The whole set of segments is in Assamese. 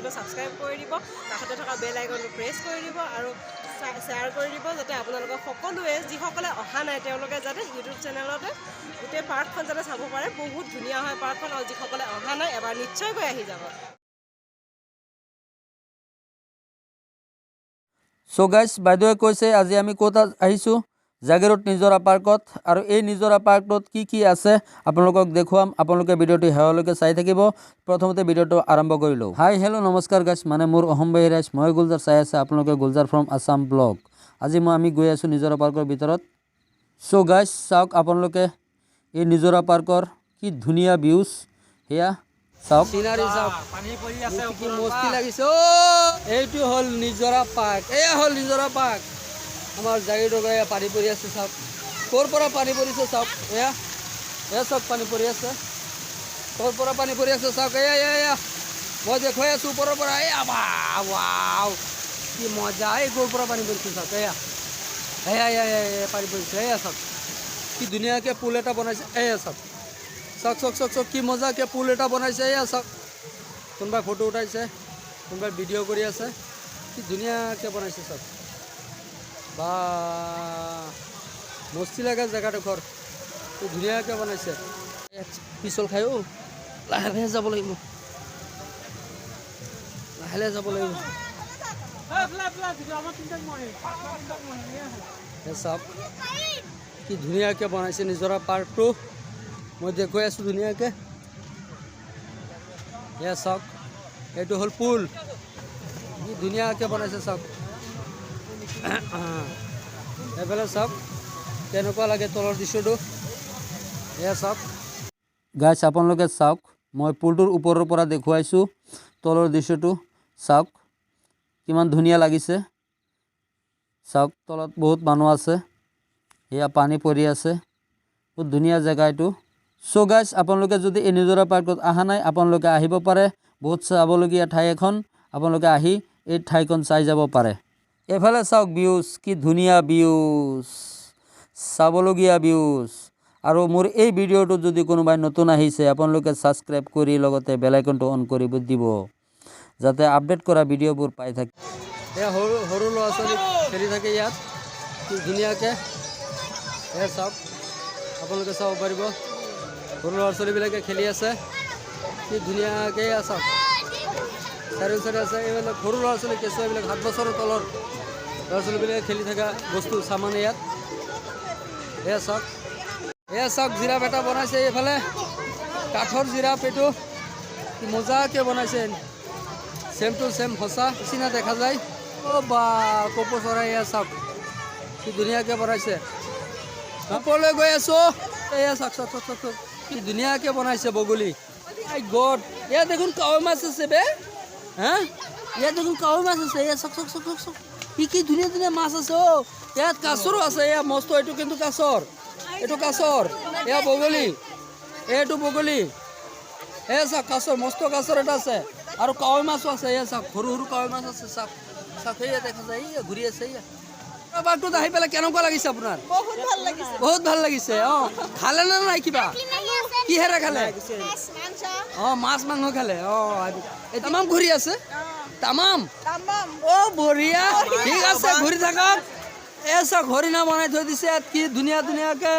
চেনেলটো ছাবস্ক্ৰাইব কৰি দিব, কাষতে থকা বেল আইকনটো প্ৰেছ কৰি দিব আৰু শ্বেয়াৰ কৰি দিব, যাতে আপোনালোকক সকলোৱে যিসকলে অহা নাই তেওঁলোকে যাতে ইউটিউব চেনেলতে গোটেই পাৰ্কখন যাতে চাব পাৰে। বহুত ধুনীয়া হয় পাৰ্কখন, আৰু যিসকলে অহা নাই এবাৰ নিশ্চয়কৈ আহি যাব। সো গাইজ বাইদেৱে কৈছে আজি আমি ক'ত আহিছোঁ, জাগিৰোড নিজৰা পাৰ্কত। আৰু এই নিজৰা পাৰ্কটোত কি আছে আপোনালোকক দেখুৱাম। আপোনালোকে ভিডিঅ'টো শেষলৈকে চাই থাকিব। প্ৰথমতে ভিডিঅ'টো আৰম্ভ কৰি লওঁ। হাই হেল্ল' নমস্কাৰ গাইজ, মানে মোৰ অসম বাহিৰাজ, মই গুলজাৰ, চাই আছে আপোনালোকে গুলজাৰ ফ্ৰম আছাম ব্লগ। আজি আমি গৈ আছোঁ নিজৰা পাৰ্কৰ ভিতৰত। সো গাইজ চাওক আপোনালোকে এই নিজৰা পাৰ্কৰ কি ধুনীয়া ভিউজ, সেয়া চাওক, চিনাৰী চাওক, কি মস্তি লাগিছে। এইটো হ'ল নিজৰা পাৰ্ক, এয়া হ'ল নিজৰা পাৰ্ক। আমাৰ জাগিৰোড পানী পৰি আছে, চাওক ক'ৰ পৰা পানী পৰিছে, চাওক এয়া চাওক পানী পৰি আছে, ক'ৰ পৰা পানী পৰি আছে চাওক, এয়া মই দেখুৱাই আছোঁ ওপৰৰ পৰা। এয়া ৱাও কি মজা, এই ক'ৰ পৰা পানী পৰিছে চাওক, এয়া পানী পৰিছে, এয়া চাওক কি ধুনীয়াকৈ পুল এটা বনাইছে, এয়া চাওক চাওক কি মজাকৈ পুল এটা বনাইছে, এয়া চাওক। কোনোবাই ফটো উঠাইছে, কোনোবাই ভিডিঅ' কৰি আছে, কি ধুনীয়াকৈ বনাইছে চাওক। বা মস্তি লাগে জেগাডোখৰ, কি ধুনীয়াকৈ বনাইছে। পিছল খাই লাহে লাহে যাব লাগিব, চাওক কি ধুনীয়াকৈ বনাইছে নিজৰা পাৰ্কটো। মই দেখুৱাই আছোঁ ধুনীয়াকৈ, এয়া চাওক এইটো হ'ল পুল, কি ধুনীয়াকৈ বনাইছে চাওক। এইফালে চাওক কেনেকুৱা লাগে তলৰ দৃশ্যটো, এয়া চাওক গাইজ আপোনালোকে চাওক। মই পুলটোৰ ওপৰৰ পৰা দেখুৱাইছোঁ তলৰ দৃশ্যটো, চাওক কিমান ধুনীয়া লাগিছে। চাওক তলত বহুত মানুহ আছে, এয়া পানী পৰি আছে, বহুত ধুনীয়া জেগা এইটো। সো গাইজ আপোনালোকে যদি এই নিজৰা পাৰ্কত অহা নাই আপোনালোকে আহিব পাৰে। বহুত চাবলগীয়া ঠাই এখন, আপোনালোকে আহি এই ঠাইখন চাই যাব পাৰে। এইফালে চাওক ভিউজ, কি ধুনীয়া ভিউজ, চাবলগীয়া ভিউজ। আৰু মোৰ এই ভিডিঅ'টো যদি কোনোবাই নতুন আহিছে আপোনালোকে ছাবস্ক্ৰাইব কৰি লগতে বেল আইকনটো অন কৰি দিব, যাতে আপডেট কৰা ভিডিঅ'বোৰ পাই থাকে। এয়া সৰু ল'ৰা ছোৱালী খেলি থাকে ইয়াত, কি ধুনীয়াকৈ, এয়া চাওক আপোনালোকে চাব পাৰিব। সৰু ল'ৰা ছোৱালীবিলাকে খেলি আছে, কি ধুনীয়াকৈ চাওক। চাৰিওফালে আছে এইবিলাক সৰু ল'ৰা ছোৱালী, কেঁচুৱা এইবিলাক 7 বছৰৰ তলৰ ল'ৰা ছোৱালীবিলাকে খেলি থকা বস্তু চামান ইয়াত, এয়া চাওক জিৰাফ এটা বনাইছে এইফালে, কাঠৰ জিৰাফ এইটো, কি মজাকৈ বনাইছে, চেম টু চেম সঁচা নিচিনা দেখা যায়। বা কপৌ চৰাই, এয়া চাওক কি ধুনীয়াকৈ বনাইছে। ওপৰলৈ গৈ আছোঁ, এয়া চাওক কি ধুনীয়াকৈ বনাইছে বগলী। আই গড, এয়া দেখোন কাৱৈ মাছ আছে বে, হা ইয়াত দেখোন কাৱৈ মাছ আছে, এয়া চাওক কি ধুনীয়া মাছ আছে। ইয়াত কাছৰো আছে, এয়া মস্ত, এইটো কিন্তু কাছৰ, এয়া বগলী, এইটো বগলী, এয়া চাওক কাছৰ, মস্ত কাছৰ এটা আছে। আৰু কাৱৈ মাছো আছে, এয়া চাওক সৰু কাৱৈ মাছ আছে, চাওক এয়া দেখা যায়, এয়া ঘূৰি আছে। এয়া পাৰ্কটোত আহি পেলাই কেনেকুৱা লাগিছে আপোনাৰ? বহুত ভাল লাগিছে। খালে নে নাই কিবা? কিহেৰে খালে? মাছ মাংস খালে। তামাম ঘূৰি আছে, তামাম বঢ়িয়া, ঠিক আছে ঘূৰি থাকক। এই চাওক হৰিণা বনাই থৈ দিছে ইয়াত, কি ধুনীয়াকৈ।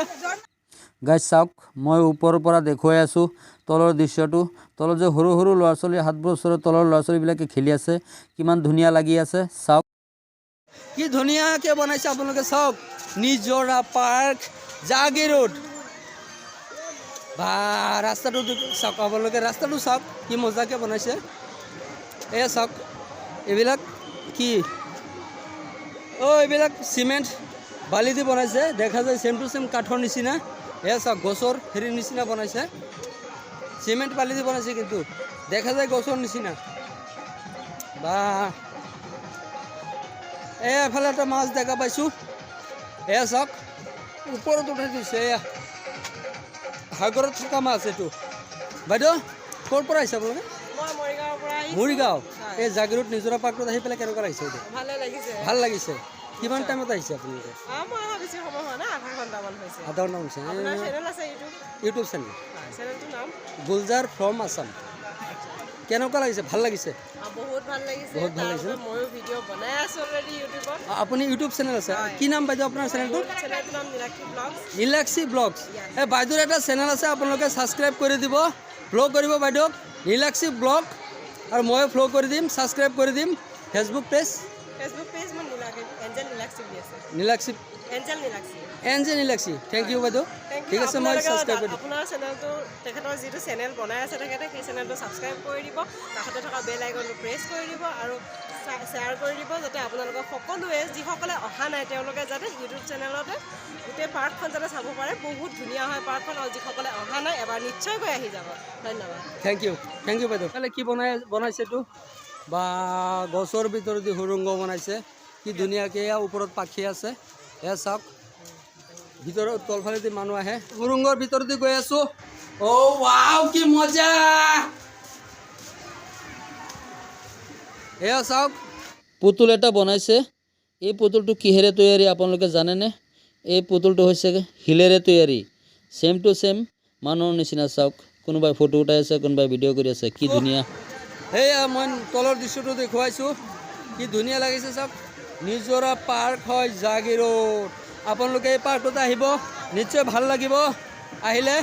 গাইজ চাওক মই ওপৰৰ পৰা দেখুৱাই আছোঁ তলৰ দৃশ্যটো। তলত যে সৰু ল'ৰা ছোৱালী 7 বছৰৰ তলৰ ল'ৰা ছোৱালীবিলাকে খেলি আছে, কিমান ধুনীয়া লাগি আছে। চাওক কি ধুনীয়াকৈ বনাইছে আপোনালোকে, চাওক নিজৰা পাৰ্ক জাগিৰোড। বা ৰাস্তাটো চাওক আপোনালোকে, ৰাস্তাটো চাওক কি মজাকৈ বনাইছে। এয়া চাওক এইবিলাক কি, এইবিলাক চিমেণ্ট বালি দি বনাইছে, দেখা যায় চেম টু চেম কাঠৰ নিচিনা। এয়া চাওক গছৰ হেৰিৰ নিচিনা বনাইছে, চিমেণ্ট বালি দি বনাইছে, কিন্তু দেখা যায় গছৰ নিচিনা। বা এফালে এটা মাছ দেখা পাইছোঁ, এয়া চাওক ওপৰত উঠাই দিছে, এয়া সাগৰত থকা মাছ এইটো। বাইদেউ ক'ৰ পৰা আহিছে আপোনালোকে? মৰিগাঁও। এই জাগিৰোড নিজৰা পাৰ্কত আহি পেলাই কেনেকুৱা লাগিছে? ভাল লাগিছে। কিমান টাইমত আহিছে আপোনালোকে? আধা ঘণ্টা হৈছে। YouTube channel Gulzar from Assam. কেনেকুৱা লাগিছে ভাল লাগিছে বহুত ভাল লাগিছে বহুত ভাল লাগিছে। ময়ো ভিডিঅ' বনাই আছো অলৰেডি ইউটিউবত আপুনি ইউটিউব চেনেল আছে হয়। কি নাম বাইদেউ আপোনাৰ চেনেলটোৰ চেনেলটোৰ নাম নীলাক্ষী ব্লগছ নীলাক্ষী ব্লগছ এই বাইদেউৰ এটা চেনেল আছে আপোনালোকে ছাবস্ক্ৰাইব কৰি দিব ফ'ল' কৰিব বাইদেউক নীলাক্ষী ব্লগ আৰু ময়ো ফ'ল' কৰি দিম ছাবস্ক্ৰাইব কৰি দিম ফেচবুক পেজ ফেচবুক পেজ মোৰ নীলাক্ষী এঞ্জেল নীলাক্ষী বুলি আছে নীলাক্ষী এঞ্জেল নীলাক্ষী এনজে নীলাক্ষী থেংক ইউ বাইদেউ ঠিক আছে মই ছাবস্ক্ৰাইব কৰি দিম আপোনাৰ চেনেলটো তেখেতৰ যিটো চেনেল বনাই আছে তেখেতে সেই চেনেলটো ছাবস্ক্ৰাইব কৰি দিব কাষতে থকা বেল আইকনটো প্ৰেছ কৰি দিব আৰু শ্বেয়াৰ কৰি দিব যাতে আপোনালোকক সকলোৱে যিসকলে অহা নাই তেওঁলোকে যাতে ইউটিউব চেনেলতে গোটেই পাৰ্কখন যাতে চাব পাৰে বহুত ধুনীয়া হয় পাৰ্কখন আৰু যিসকলে অহা নাই এবাৰ নিশ্চয়কৈ আহি যাব ধন্যবাদ থেংক ইউ বাইদেউ কালি কি বনাইছে এইটো বা গছৰ ভিতৰত দি সুৰংগ বনাইছে কি ধুনীয়াকৈ এয়া ওপৰত পাখি আছে এয়া চাওক ভিতৰত তলফালেদি মানুহ আহে সুৰংগৰ ভিতৰতে গৈ আছো অ' ৱাও কি মজা এয়া চাওক পুতুল এটা বনাইছে এই পুতুলটো কিহেৰে তৈয়াৰী আপোনালোকে জানেনে এই পুতুলটো হৈছে শিলেৰে তৈয়াৰী ছেম টু ছেম মানুহৰ নিচিনা চাওক কোনোবাই ফটো উঠাই আছে কোনোবাই ভিডিঅ' কৰি আছে কি ধুনীয়া সেয়া মই তলৰ দৃশ্যটো দেখুৱাইছোঁ কি ধুনীয়া লাগিছে চাওক নিজৰা পাৰ্ক হয় জাগিৰোড আপোনালোকে এই পাৰ্কটোত আহিব নিশ্চয় ভাল লাগিব আহিলে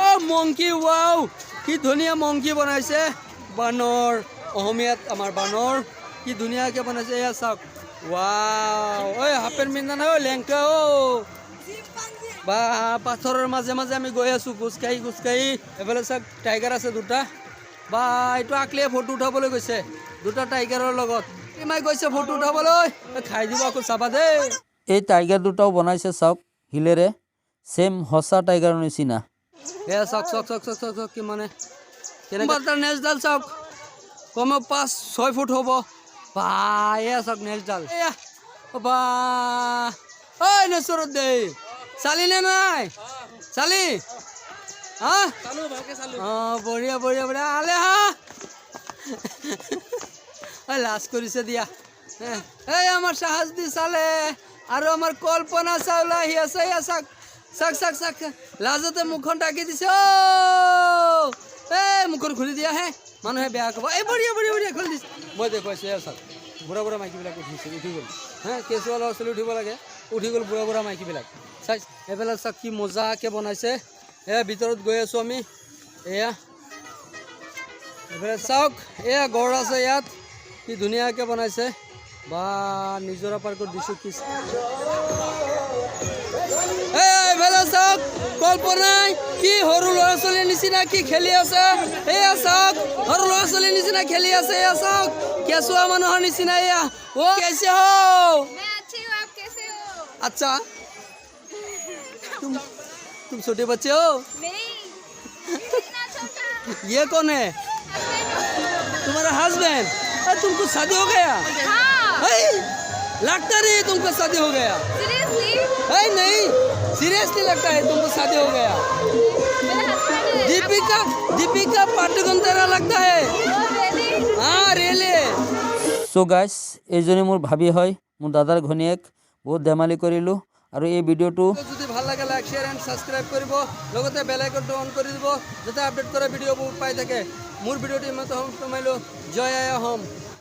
অ' মংকি ৱাও কি ধুনীয়া মংকি বনাইছে বানৰ অসমীয়াত আমাৰ বানৰ কি ধুনীয়াকৈ বনাইছে এয়া চাওক ৱাও ঐ হাফ পেণ্ট পিন্ধা নাই ঐ লেংকা অ' বা পাথৰৰ মাজে মাজে আমি গৈ আছোঁ খোজকাঢ়ি এইফালে চাওক টাইগাৰ আছে দুটা বা এইটো আকলিয়ে ফটো উঠাবলৈ গৈছে দুটা টাইগাৰৰ লগত ইমাই গৈছে ফটো উঠাবলৈ খাই দিব আকৌ চাবা দেই এই টাইগাৰ দুটাও বনাইছে চাওক শিলেৰে ছেম সঁচা টাইগাৰৰ নিচিনা এয়া চাওক কি মানে কেনেকুৱা তাৰ নেজডাল চাওক কমেও 5-6 ফুট হ'ব বা এয়া চাওক নেজডাল এয়া বা ঐ নেচৰত দেই চালি নে নাই চালি হা অঁ বঢ়িয়া আলে হা লাজ কৰিছে দিয়া এই আমাৰ চাহাজদি চালে আৰু আমাৰ কল্পনা চাউলা আহি আছে এয়া চাক লাজতে মুখখন ঢাকি দিছে অ' এই মুখখন খুলি দিয়া হে মানুহে বেয়া ক'ব এই বঢ়িয়া খুলি দিছে মই দেখুৱাইছোঁ এয়া চাওক বুঢ়া মাইকীবিলাক উঠি গ'ল হে কেঁচুৱা ল'ৰা ছোৱালী উঠিব লাগে উঠি গ'ল বুঢ়া মাইকীবিলাক চাই এইফালে চাওক কি মজাকৈ বনাইছে এয়া ভিতৰত গৈ আছোঁ আমি এয়া এইফালে চাওক এয়া গড় আছে ইয়াত কি ধুনীয়াকৈ বনাইছে বা নিজৰা পাৰ্কত দিছোঁ কি এইফালে চাওক কল্পনাই কি সৰু ল'ৰা ছোৱালীৰ নিচিনা কি খেলি আছে এয়া চাওক সৰু ল'ৰা ছোৱালীৰ নিচিনা খেলি আছে এয়া চাওক কেঁচুৱা মানুহৰ নিচিনা এয়া অ' কেছে হো मैं अच्छी हूँ आप कैसे हो अच्छा तुम छोटे बच्चे हो नहीं इतना छोटा ये कौन है हस्बैंड तुम्हारा हस्बैंड तुमको शादी हो गया हाँ लगता नहीं तुमको शादी हो गया सीरियसली नहीं सीरियसली लगता है तुमको शादी हो गया मेरा हस्बैंड है दीपिका पाटुकोन तरह लगता है हाँ रेले सो गाइस এইজনী মোৰ ভাবি হয় মোৰ দাদাৰ ঘনীয়েক বহুত ধেমালি কৰিলোঁ আৰু এই ভিডিঅ'টো যদি ভাল লাগে লাইক শ্বেয়াৰ এণ্ড ছাবস্ক্ৰাইব কৰিব লগতে বেল আইকনটো অন কৰি দিব যাতে আপডেট কৰা ভিডিঅ'বোৰ পাই থাকে মোৰ ভিডিঅ'টো ইমানতে সমাপ্ত মাৰিলোঁ জয় আই অসম